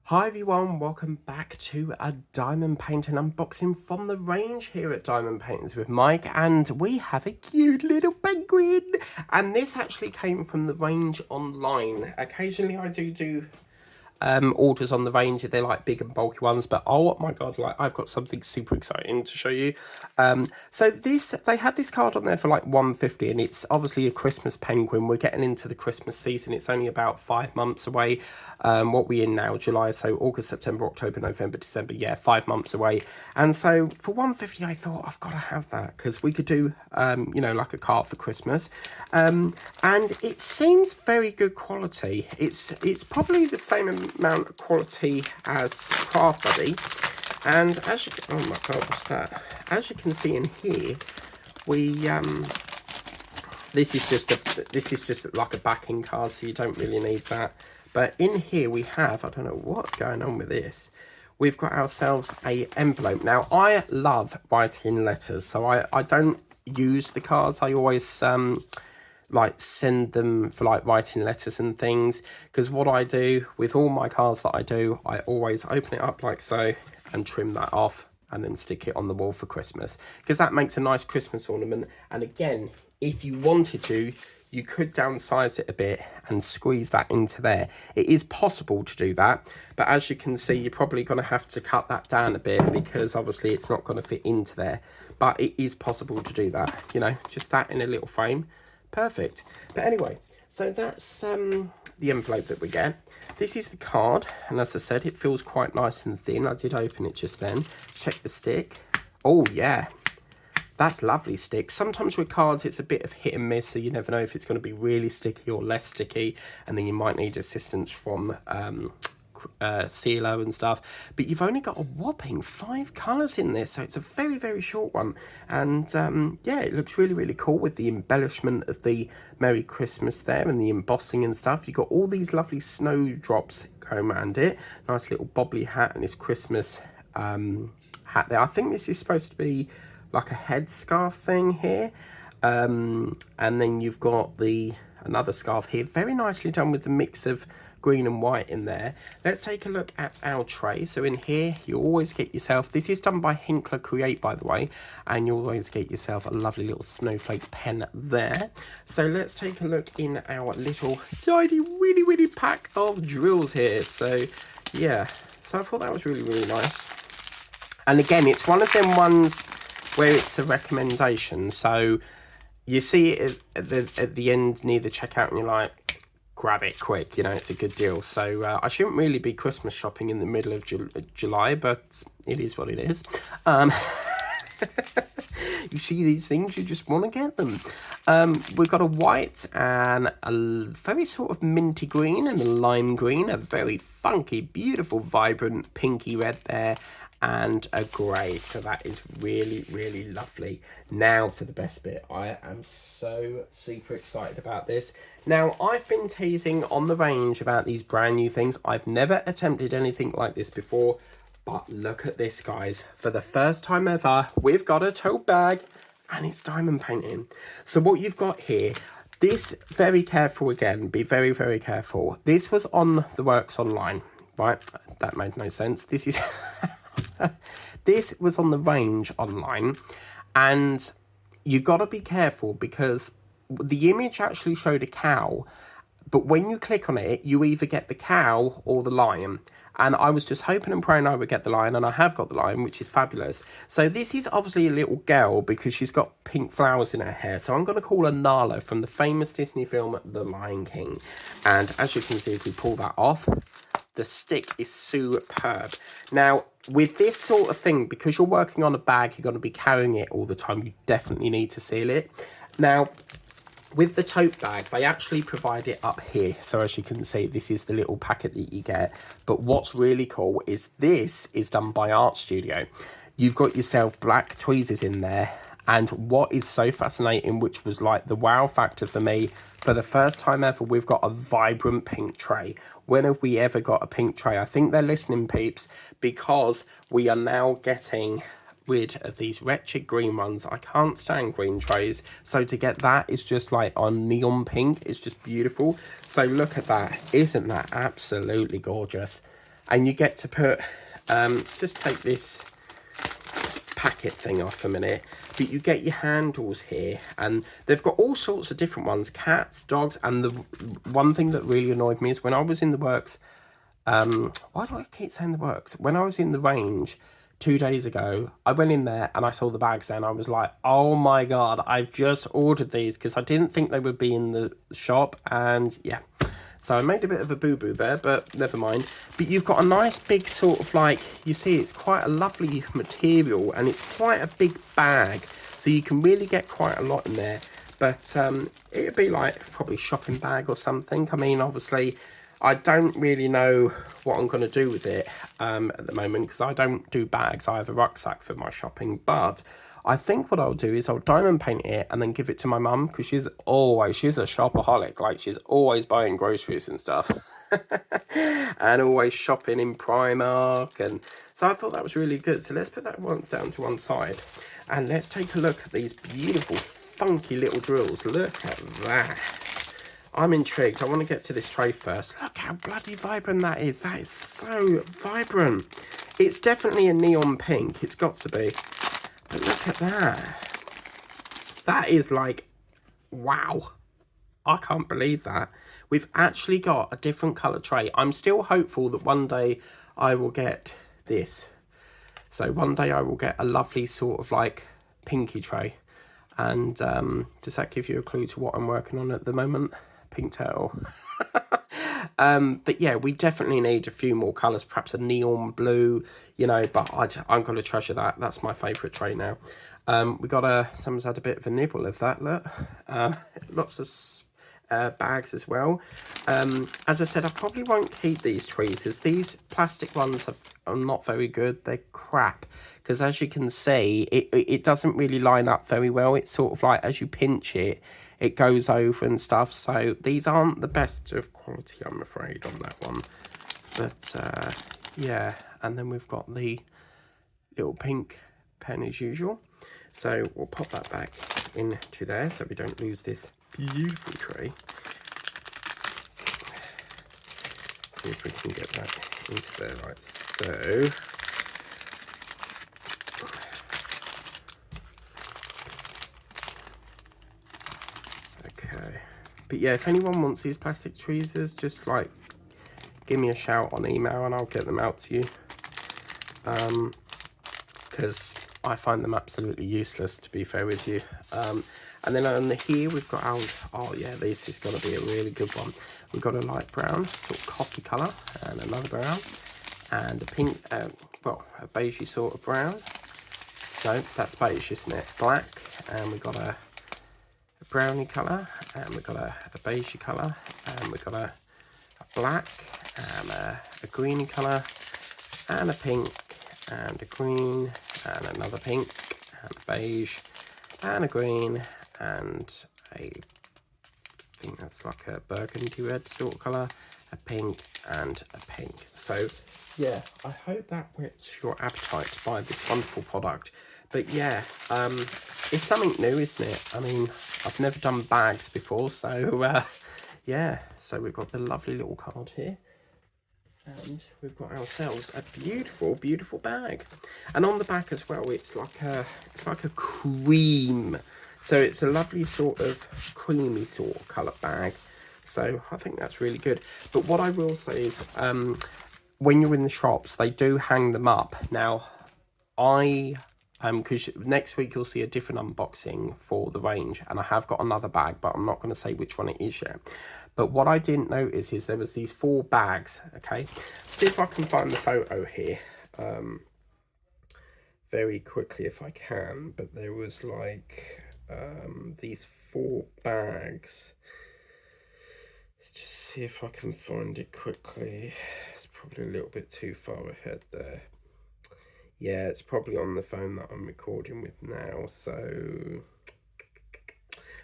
Hi everyone, welcome back to a diamond painting unboxing from the range here at Diamond Paintings with Mike, and we have a cute little penguin, and this actually came from the range online. Occasionally I do orders on the range. They're like big and bulky ones, but oh my god, like I've got something super exciting to show you. So they had this card on there for like 150, and it's obviously a Christmas penguin. We're getting into the Christmas season. It's only about 5 months away. What we in now, July, so August, September, October, November, December, yeah, 5 months away. And so for 150 I thought I've got to have that because we could do like a card for Christmas. And it seems very good quality. It's probably the same amount of quality as Craft Buddy, and as you oh my god, what's that? As you can see in here, we this is just like a backing card, so you don't really need that. But in here we have, I don't know what's going on with this, we've got ourselves a envelope. Now I love writing letters, so I don't use the cards. I always like send them for like writing letters and things, because what I do with all my cards that I do, I always open it up like so and trim that off and then stick it on the wall for Christmas, because that makes a nice Christmas ornament. And again, if you wanted to, you could downsize it a bit and squeeze that into there. It is possible to do that, but as you can see, you're probably going to have to cut that down a bit because obviously it's not going to fit into there. But it is possible to do that, just that in a little frame. Perfect. But anyway, so that's the envelope that we get. This is the card, and as I said, it feels quite nice and thin. I did open it just then. Check the stick. Oh yeah, that's lovely stick. Sometimes with cards it's a bit of hit and miss, so you never know if it's going to be really sticky or less sticky, and then you might need assistance from sealer and stuff. But you've only got a whopping 5 colours in this, so it's a very, very short one. And yeah, it looks really, really cool with the embellishment of the Merry Christmas there and the embossing and stuff. You've got all these lovely snowdrops going around it. Nice little bobbly hat and this Christmas hat there. I think this is supposed to be like a headscarf thing here. And then you've got another scarf here, very nicely done with the mix of green and white in there. Let's take a look at our tray. So in here, you always get yourself, this is done by Hinkler Create, by the way, and you always get yourself a lovely little snowflake pen there. So let's take a look in our little tiny, really, really pack of drills here. So yeah, so I thought that was really, really nice. And again, it's one of them ones where it's a recommendation. So you see it at the end near the checkout and you're like, grab it quick, it's a good deal. So I shouldn't really be Christmas shopping in the middle of July, but it is what it is. You see these things, you just want to get them. We've got a white and a very sort of minty green and a lime green, a very funky, beautiful, vibrant pinky red there, and a grey. So that is really, really lovely. Now for the best bit. I am so super excited about this. Now, I've been teasing on the range about these brand new things. I've never attempted anything like this before, but look at this, guys. For the first time ever, we've got a tote bag, and it's diamond painting. So what you've got here, this, very careful again, be very, very careful. This was on the works online, right? That made no sense. This is this was on the range online, and you got to be careful because the image actually showed a cow, but when you click on it, you either get the cow or the lion. And I was just hoping and praying I would get the lion, and I have got the lion, which is fabulous. So this is obviously a little girl because she's got pink flowers in her hair. So I'm going to call her Nala from the famous Disney film The Lion King. And as you can see, if we pull that off, the stick is superb. Now, with this sort of thing, because you're working on a bag, you're going to be carrying it all the time, you definitely need to seal it. Now, with the tote bag, they actually provide it up here. So as you can see, this is the little packet that you get. But what's really cool is this is done by Art Studio. You've got yourself black tweezers in there. And what is so fascinating, which was like the wow factor for me, for the first time ever, we've got a vibrant pink tray. When have we ever got a pink tray? I think they're listening, peeps, because we are now getting rid of these wretched green ones. I can't stand green trays, so to get that is just like on neon pink. It's just beautiful. So look at that. Isn't that absolutely gorgeous? And you get to put, just take this packet thing off a minute, but you get your handles here, and they've got all sorts of different ones, cats, dogs, and the one thing that really annoyed me is when I was in the works, why do I keep saying the works? When I was in the range 2 days ago, I went in there and I saw the bags there and I was like, oh my god, I've just ordered these because I didn't think they would be in the shop, and yeah. So I made a bit of a boo-boo there, but never mind. But you've got a nice big sort of like, you see it's quite a lovely material and it's quite a big bag. So you can really get quite a lot in there. But it'd be like probably shopping bag or something. I mean, obviously, I don't really know what I'm going to do with it at the moment because I don't do bags. I have a rucksack for my shopping, but I think what I'll do is I'll diamond paint it and then give it to my mum because she's a shopaholic. Like, she's always buying groceries and stuff and always shopping in Primark. And so I thought that was really good. So let's put that one down to one side and let's take a look at these beautiful, funky little drills. Look at that. I'm intrigued. I want to get to this tray first. Look how bloody vibrant that is. That is so vibrant. It's definitely a neon pink. It's got to be. But look at that. That is like, wow. I can't believe that. We've actually got a different colour tray. I'm still hopeful that one day I will get this. So one day I will get a lovely sort of like pinky tray. And does that give you a clue to what I'm working on at the moment? Pink turtle. But yeah, we definitely need a few more colours, perhaps a neon blue, you know, but I'm going to treasure that. That's my favourite tray now. We got someone's had a bit of a nibble of that, look. Lots of bags as well. As I said, I probably won't keep these tweezers. These plastic ones are not very good. They're crap. Because as you can see, it doesn't really line up very well. It's sort of like as you pinch it, it goes over and stuff. So these aren't the best of quality, I'm afraid, on that one. But yeah, and then we've got the little pink pen as usual. So we'll pop that back into there so we don't lose this beautiful tray. See if we can get that into there like so. But yeah, if anyone wants these plastic tweezers, just like give me a shout on email and I'll get them out to you. Because I find them absolutely useless, to be fair with you. And then on here we've got our, oh yeah, this is going to be a really good one. We've got a light brown, sort of coffee colour, and another brown, and a pink, well, a beigey sort of brown. No, that's beige, isn't it? Black, and we've got a brownie colour, and we've got a beigey colour, and we've got a black, and a greeny colour, and a pink, and a green, and another pink, and a beige, and a green, and I think that's like a burgundy red sort of colour, a pink, and a pink. So yeah, I hope that whets your appetite to buy this wonderful product. But yeah, it's something new, isn't it? I mean, I've never done bags before, so yeah. So we've got the lovely little card here, and we've got ourselves a beautiful, beautiful bag. And on the back as well, it's like a cream. So it's a lovely sort of creamy sort of colour bag. So I think that's really good. But what I will say is, when you're in the shops, they do hang them up. Now, because next week you'll see a different unboxing for the range, and I have got another bag, but I'm not going to say which one it is yet. But what I didn't notice is there was these 4 bags. Okay, see if I can find the photo here very quickly if I can. But there was like these 4 bags. Let's just see if I can find it quickly. It's probably a little bit too far ahead there. Yeah, it's probably on the phone that I'm recording with now, so...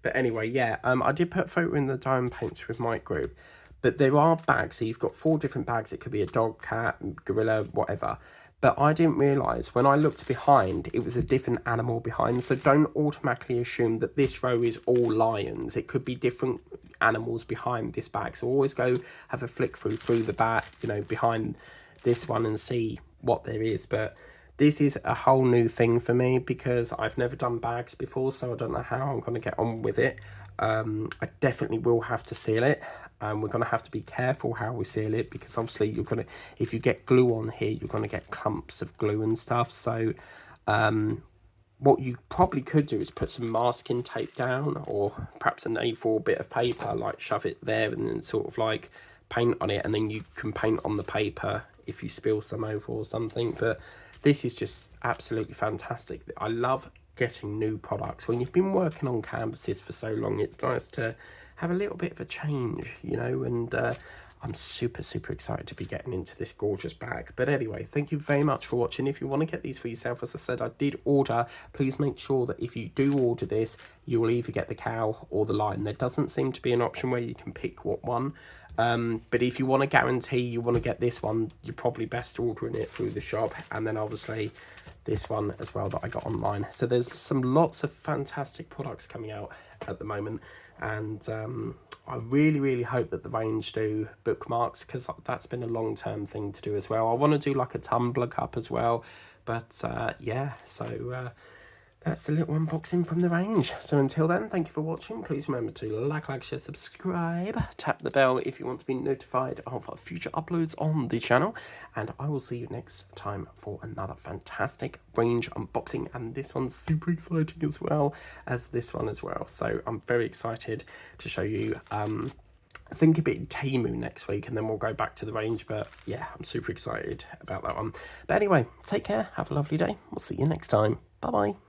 But anyway, yeah, I did put a photo in the diamond paints with my group, but there are bags, so you've got 4 different bags. It could be a dog, cat, gorilla, whatever. But I didn't realise, when I looked behind, it was a different animal behind, so don't automatically assume that this row is all lions. It could be different animals behind this bag, so always go have a flick through the back, you know, behind this one and see what there is. But this is a whole new thing for me because I've never done bags before, so I don't know how I'm going to get on with it. I definitely will have to seal it. We're going to have to be careful how we seal it, because obviously you're going to, if you get glue on here, you're going to get clumps of glue and stuff. So what you probably could do is put some masking tape down, or perhaps an A4 bit of paper, like shove it there and then sort of like paint on it, and then you can paint on the paper if you spill some over or something. But this is just absolutely fantastic. I love getting new products. When you've been working on canvases for so long, it's nice to have a little bit of a change, you know, and I'm super excited to be getting into this gorgeous bag. But anyway, thank you very much for watching. If you want to get these for yourself, as I said, I did order. Please make sure that if you do order this, you will either get the cow or the lion. There doesn't seem to be an option where you can pick what one. But if you want to guarantee you want to get this one, you're probably best ordering it through the shop. And then obviously this one as well that I got online. So there's lots of fantastic products coming out at the moment. And I really hope that the range do bookmarks, because that's been a long-term thing to do as well. I want to do like a tumbler cup as well. But yeah, so that's the little unboxing from the range. So until then, thank you for watching. Please remember to like, share, subscribe. Tap the bell if you want to be notified of future uploads on the channel. And I will see you next time for another fantastic range unboxing. And this one's super exciting as well as this one as well. So I'm very excited to show you. I think a bit in Temu next week, and then we'll go back to the range. But yeah, I'm super excited about that one. But anyway, take care. Have a lovely day. We'll see you next time. Bye-bye.